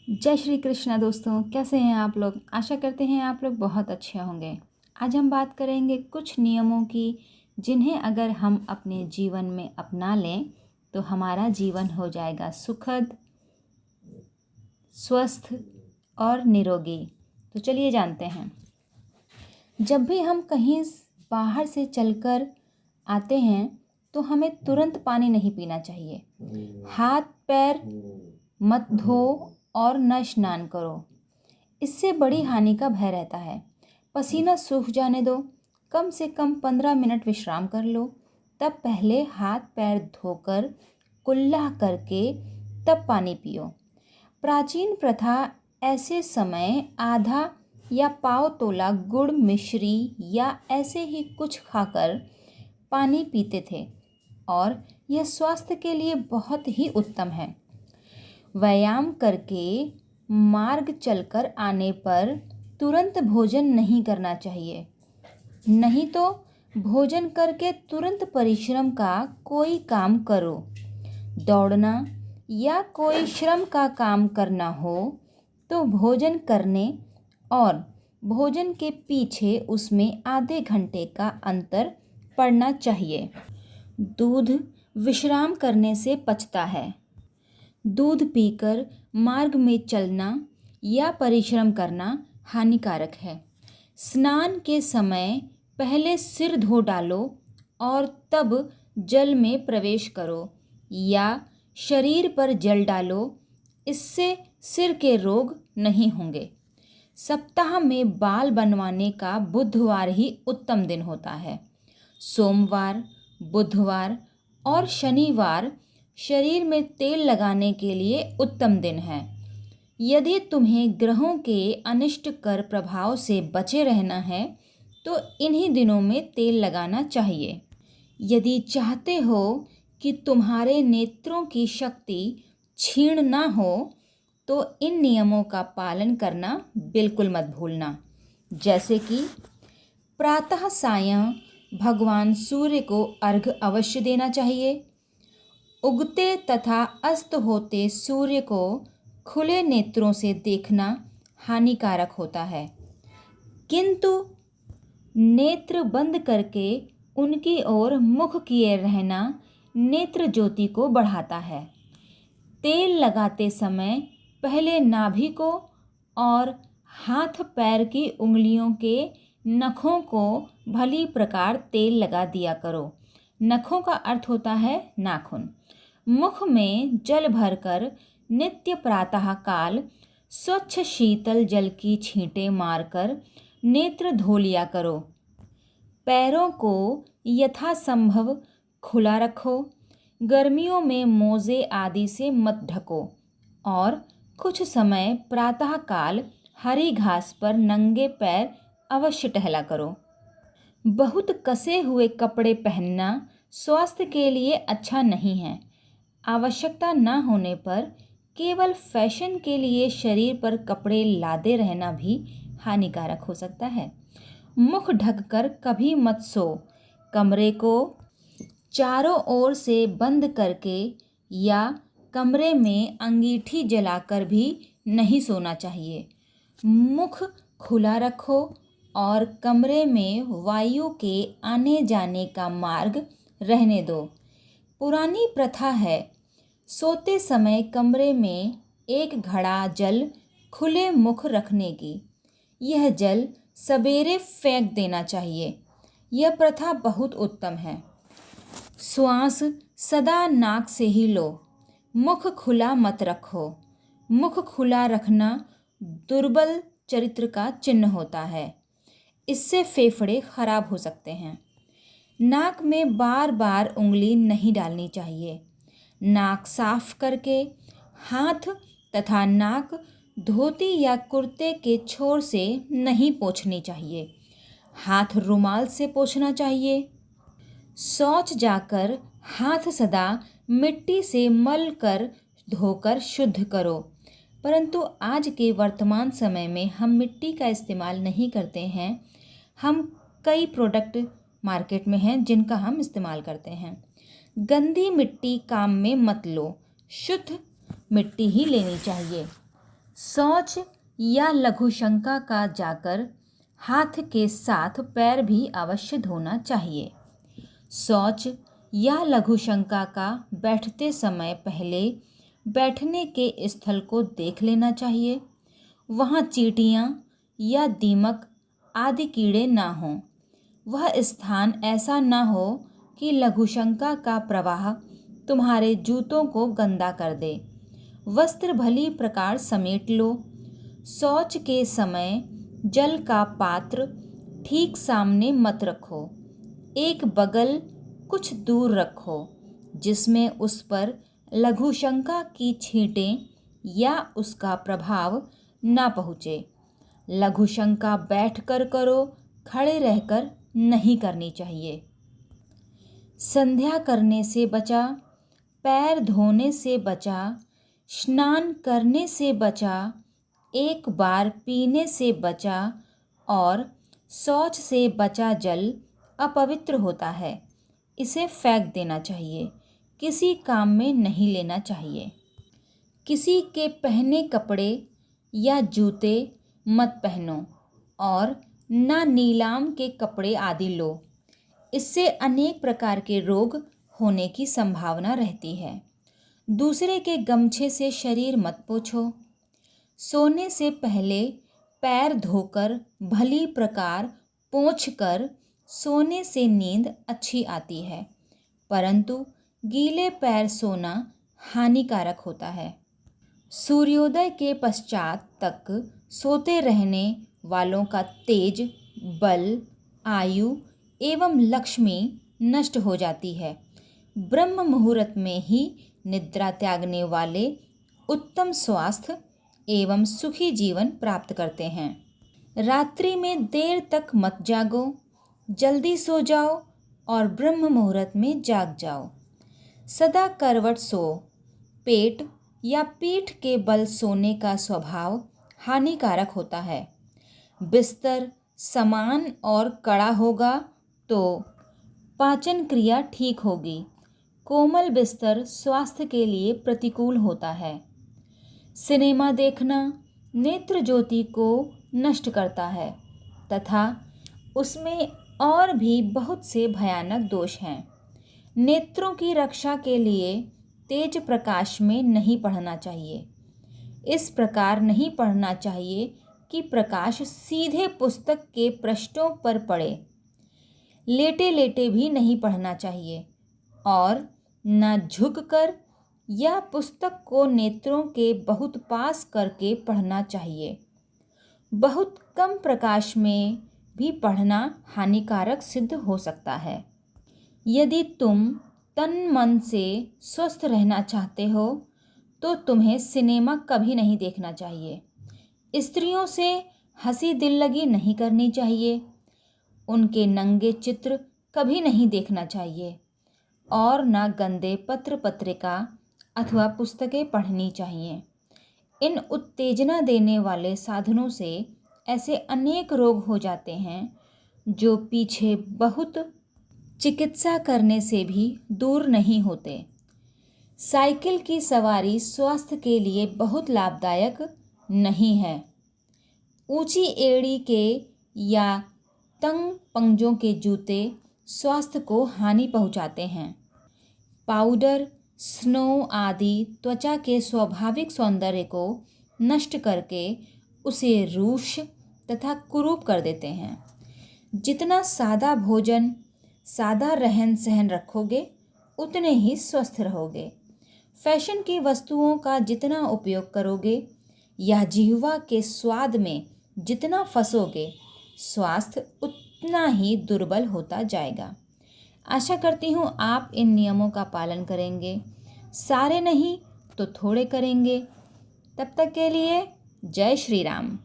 जय श्री कृष्णा दोस्तों, कैसे हैं आप लोग। आशा करते हैं आप लोग बहुत अच्छे होंगे। आज हम बात करेंगे कुछ नियमों की जिन्हें अगर हम अपने जीवन में अपना लें तो हमारा जीवन हो जाएगा सुखद, स्वस्थ और निरोगी। तो चलिए जानते हैं। जब भी हम कहीं बाहर से चलकर आते हैं तो हमें तुरंत पानी नहीं पीना चाहिए। हाथ पैर मत धो और न स्नान करो, इससे बड़ी हानि का भय रहता है। पसीना सूख जाने दो, कम से कम 15 मिनट विश्राम कर लो, तब पहले हाथ पैर धोकर कुल्ला करके तब पानी पियो। प्राचीन प्रथा ऐसे समय आधा या पाव तोला गुड़ मिश्री या ऐसे ही कुछ खाकर पानी पीते थे और यह स्वास्थ्य के लिए बहुत ही उत्तम है। व्यायाम करके मार्ग चलकर आने पर तुरंत भोजन नहीं करना चाहिए, नहीं तो भोजन करके तुरंत परिश्रम का कोई काम करो। दौड़ना या कोई श्रम का काम करना हो तो भोजन करने और भोजन के पीछे उसमें आधे घंटे का अंतर पड़ना चाहिए। दूध विश्राम करने से पचता है। दूध पीकर मार्ग में चलना या परिश्रम करना हानिकारक है। स्नान के समय पहले सिर धो डालो और तब जल में प्रवेश करो या शरीर पर जल डालो, इससे सिर के रोग नहीं होंगे। सप्ताह में बाल बनवाने का बुधवार ही उत्तम दिन होता है। सोमवार, बुधवार और शनिवार शरीर में तेल लगाने के लिए उत्तम दिन है। यदि तुम्हें ग्रहों के अनिष्टकर प्रभाव से बचे रहना है तो इन्हीं दिनों में तेल लगाना चाहिए। यदि चाहते हो कि तुम्हारे नेत्रों की शक्ति क्षीण ना हो तो इन नियमों का पालन करना बिल्कुल मत भूलना। जैसे कि प्रातः सायं भगवान सूर्य को अर्घ्य अवश्य देना चाहिए। उगते तथा अस्त होते सूर्य को खुले नेत्रों से देखना हानिकारक होता है, किंतु नेत्र बंद करके उनकी ओर मुख किए रहना नेत्र ज्योति को बढ़ाता है। तेल लगाते समय पहले नाभि को और हाथ पैर की उंगलियों के नखों को भली प्रकार तेल लगा दिया करो। नखों का अर्थ होता है नाखून। मुख में जल भरकर नित्य प्रातः काल स्वच्छ शीतल जल की छींटे मारकर नेत्र धो लिया करो। पैरों को यथासंभव खुला रखो। गर्मियों में मोजे आदि से मत ढको और कुछ समय प्रातः काल हरी घास पर नंगे पैर अवश्य टहला करो। बहुत कसे हुए कपड़े पहनना स्वास्थ्य के लिए अच्छा नहीं है। आवश्यकता न होने पर केवल फैशन के लिए शरीर पर कपड़े लादे रहना भी हानिकारक हो सकता है। मुख ढककर कभी मत सो। कमरे को चारों ओर से बंद करके या कमरे में अंगीठी जलाकर भी नहीं सोना चाहिए। मुख खुला रखो और कमरे में वायु के आने जाने का मार्ग रहने दो। पुरानी प्रथा है सोते समय कमरे में एक घड़ा जल खुले मुख रखने की। यह जल सवेरे फेंक देना चाहिए। यह प्रथा बहुत उत्तम है। श्वास सदा नाक से ही लो। मुख खुला मत रखो। मुख खुला रखना दुर्बल चरित्र का चिन्ह होता है। इससे फेफड़े खराब हो सकते हैं। नाक में बार बार उंगली नहीं डालनी चाहिए। नाक साफ करके हाथ तथा नाक धोती या कुर्ते के छोर से नहीं पोंछनी चाहिए। हाथ रुमाल से पोंछना चाहिए। शौच जाकर हाथ सदा मिट्टी से मल कर धोकर शुद्ध करो। परंतु आज के वर्तमान समय में हम मिट्टी का इस्तेमाल नहीं करते हैं। हम कई प्रोडक्ट मार्केट में हैं जिनका हम इस्तेमाल करते हैं। गंदी मिट्टी काम में मत लो। शुद्ध मिट्टी ही लेनी चाहिए। शौच या लघुशंका का जाकर हाथ के साथ पैर भी अवश्य धोना चाहिए। शौच या लघुशंका का बैठते समय पहले बैठने के स्थल को देख लेना चाहिए। वहाँ चींटियाँ या दीमक आदि कीड़े ना हों। वह स्थान ऐसा ना हो कि लघुशंका का प्रवाह तुम्हारे जूतों को गंदा कर दे। वस्त्र भली प्रकार समेट लो। शौच के समय जल का पात्र ठीक सामने मत रखो। एक बगल कुछ दूर रखो जिसमें उस पर लघुशंका की छींटें या उसका प्रभाव ना पहुँचे। लघुशंका बैठकर करो, खड़े रहकर नहीं करनी चाहिए। संध्या करने से बचा, पैर धोने से बचा, स्नान करने से बचा, एक बार पीने से बचा और शौच से बचा जल अपवित्र होता है। इसे फेंक देना चाहिए, किसी काम में नहीं लेना चाहिए। किसी के पहने कपड़े या जूते मत पहनो और ना नीलाम के कपड़े आदि लो। इससे अनेक प्रकार के रोग होने की संभावना रहती है। दूसरे के गमछे से शरीर मत पोंछो। सोने से पहले पैर धोकर भली प्रकार पोंछकर सोने से नींद अच्छी आती है, परंतु गीले पैर सोना हानिकारक होता है। सूर्योदय के पश्चात तक सोते रहने वालों का तेज, बल, आयु एवं लक्ष्मी नष्ट हो जाती है। ब्रह्म मुहूर्त में ही निद्रा त्यागने वाले उत्तम स्वास्थ्य एवं सुखी जीवन प्राप्त करते हैं। रात्रि में देर तक मत जागो, जल्दी सो जाओ और ब्रह्म मुहूर्त में जाग जाओ। सदा करवट सो। पेट या पीठ के बल सोने का स्वभाव हानिकारक होता है। बिस्तर समान और कड़ा होगा तो पाचन क्रिया ठीक होगी। कोमल बिस्तर स्वास्थ्य के लिए प्रतिकूल होता है। सिनेमा देखना नेत्र ज्योति को नष्ट करता है तथा उसमें और भी बहुत से भयानक दोष हैं। नेत्रों की रक्षा के लिए तेज प्रकाश में नहीं पढ़ना चाहिए। इस प्रकार नहीं पढ़ना चाहिए कि प्रकाश सीधे पुस्तक के पृष्ठों पर पड़े। लेटे लेटे भी नहीं पढ़ना चाहिए और न झुककर या पुस्तक को नेत्रों के बहुत पास करके पढ़ना चाहिए। बहुत कम प्रकाश में भी पढ़ना हानिकारक सिद्ध हो सकता है। यदि तुम तन मन से स्वस्थ रहना चाहते हो तो तुम्हें सिनेमा कभी नहीं देखना चाहिए। स्त्रियों से हंसी दिल लगी नहीं करनी चाहिए। उनके नंगे चित्र कभी नहीं देखना चाहिए और न गंदे पत्र पत्रिका अथवा पुस्तकें पढ़नी चाहिए। इन उत्तेजना देने वाले साधनों से ऐसे अनेक रोग हो जाते हैं जो पीछे बहुत चिकित्सा करने से भी दूर नहीं होते। साइकिल की सवारी स्वास्थ्य के लिए बहुत लाभदायक नहीं है। ऊंची एड़ी के या तंग पंजों के जूते स्वास्थ्य को हानि पहुंचाते हैं। पाउडर, स्नो आदि त्वचा के स्वाभाविक सौंदर्य को नष्ट करके उसे रूक्ष तथा कुरूप कर देते हैं। जितना सादा भोजन, सादा रहन सहन रखोगे उतने ही स्वस्थ रहोगे। फैशन की वस्तुओं का जितना उपयोग करोगे या जिह्वा के स्वाद में जितना फंसोगे, स्वास्थ्य उतना ही दुर्बल होता जाएगा। आशा करती हूँ आप इन नियमों का पालन करेंगे। सारे नहीं तो थोड़े करेंगे। तब तक के लिए जय श्री राम।